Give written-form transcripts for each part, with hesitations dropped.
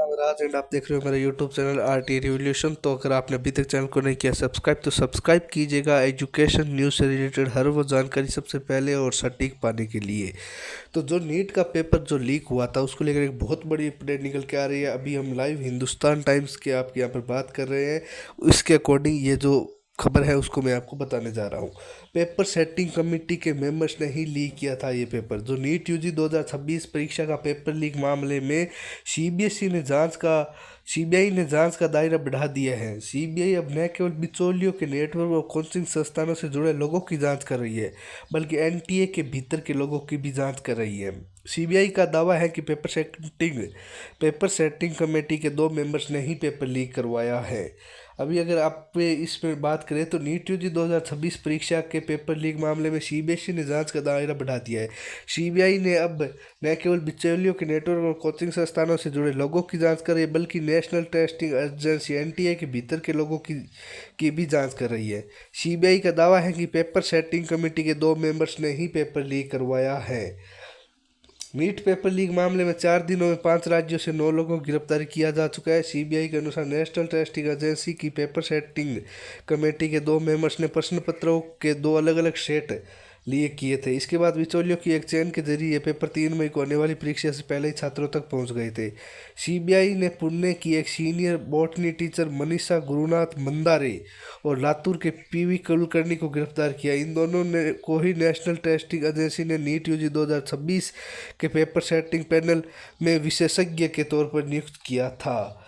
नाम है राज एंड आप देख रहे हो मेरा YouTube channel R T revolution. तो अगर आपने अभी तक चैनल को नहीं किया सब्सक्राइब तो सब्सक्राइब कीजिएगा एजुकेशन न्यूज़ से रिलेटेड हर वो जानकारी सबसे पहले और सटीक पाने के लिए। तो जो नीट का पेपर जो लीक हुआ था उसको लेकर एक बहुत बड़ी अपडेट निकल के आ रही है। अभी हम लाइव हिंदुस्तान टाइम्स के आपके यहाँ पर बात कर रहे हैं। इसके अकॉर्डिंग ये जो खबर है उसको मैं आपको बताने जा रहा हूँ। पेपर सेटिंग कमेटी के मेंबर्स ने ही लीक किया था ये पेपर। जो नीट यूजी 2026 परीक्षा का पेपर लीक मामले में सीबीएसई ने जांच का सीबीआई ने जांच का दायरा बढ़ा दिया है। सीबीआई अब न केवल बिचौलियों के नेटवर्क और कोचिंग संस्थानों से जुड़े लोगों की जांच कर रही है बल्कि एनटीए के भीतर के लोगों की भी जांच कर रही है। सीबीआई का दावा है कि पेपर सेटिंग कमेटी के 2 मेंबर्स ने ही पेपर लीक करवाया है। अभी अगर आप इस पर बात करें तो नीट यूजी 2026 परीक्षा के पेपर लीक मामले में सीबीएसई ने जांच का दायरा बढ़ा दिया है। सीबीआई ने अब न केवल बिचौलियों के नेटवर्क और कोचिंग संस्थानों से जुड़े लोगों की जांच कर रही है बल्कि नेशनल टेस्टिंग एजेंसी एनटीए के भीतर के लोगों की भी जांच कर रही है। सीबीआई का दावा है कि पेपर सेटिंग कमेटी के 2 मेंबर्स ने ही पेपर लीक करवाया है। नीट पेपर लीक मामले में 4 दिनों में 5 राज्यों से 9 लोगों को गिरफ्तार किया जा चुका है। सीबीआई के अनुसार नेशनल टेस्टिंग एजेंसी की पेपर सेटिंग कमेटी के 2 मेंबर्स ने प्रश्न पत्रों के 2 अलग अलग सेट लिए किए थे। इसके बाद बिचौलियों की एक चेन के जरिए ये पेपर 3 मई को होने वाली परीक्षा से पहले ही छात्रों तक पहुंच गए थे। सीबीआई ने पुणे की एक senior botany teacher Manisha Gurunath Mandare और लातूर के पीवी कुलकर्णी को गिरफ्तार किया। इन दोनों ने को ही नेशनल टेस्टिंग एजेंसी ने नीट यूजी 2026 के पेपर सेटिंग पैनल में विशेषज्ञ के तौर पर नियुक्त किया था।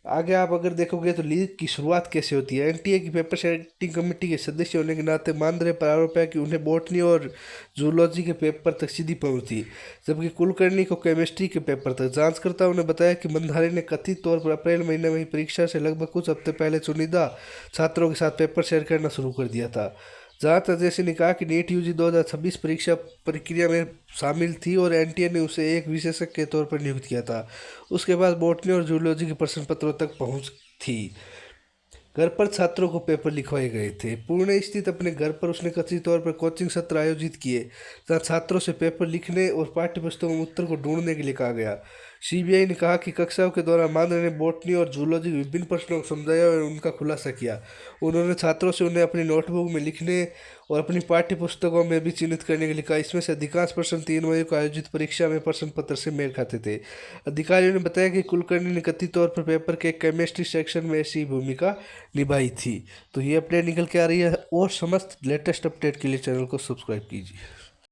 आगे आप अगर देखोगे तो लीक की शुरुआत कैसे होती है। एनटीए की पेपर सेटिंग कमेटी के सदस्य होने के नाते मानदरे पर आरोप है कि उन्हें बॉटनी और जूलॉजी के पेपर तक सीधी पहुंच थी जबकि कुलकर्णी को केमिस्ट्री के पेपर तक। जांचकर्ताओं ने बताया कि मंधारे ने कथित तौर पर अप्रैल महीने में ही परीक्षा से लगभग कुछ हफ्ते पहले चुनिंदा छात्रों के साथ पेपर शेयर करना शुरू कर दिया था। जांच एजेंसी ने कहा कि नीट यूजी 2026 परीक्षा प्रक्रिया में शामिल थी और एनटीए ने उसे एक विशेषज्ञ के तौर पर नियुक्त किया था। उसके बाद बॉटनी और जूलॉजी के प्रश्न पत्रों तक पहुंच थी। घर पर छात्रों को पेपर लिखवाए गए थे। पुणे स्थित अपने घर पर उसने कथित तौर पर कोचिंग सत्र आयोजित किए जहां छात्रों से पेपर लिखने और पाठ्य पुस्तकों में उत्तर को ढूंढने के लिए कहा गया। सीबीआई ने कहा कि कक्षाओं के दौरान मानव ने बॉटनी और जूलॉजी के विभिन्न प्रश्नों को समझाया और उनका खुलासा किया। उन्होंने छात्रों से उन्हें अपनी नोटबुक में लिखने और अपनी पाठ्य पुस्तकों में भी चिन्हित करने के लिए कहा। इसमें से अधिकांश प्रश्न 3 मई को आयोजित परीक्षा में प्रश्न पत्र से मेल खाते थे। अधिकारियों ने बताया कि कुलकर्णी ने कथित तौर पर पेपर के केमिस्ट्री सेक्शन में ऐसी भूमिका निभाई थी। तो ये अपडेट निकल के आ रही है और समस्त लेटेस्ट अपडेट के लिए चैनल को सब्सक्राइब कीजिए।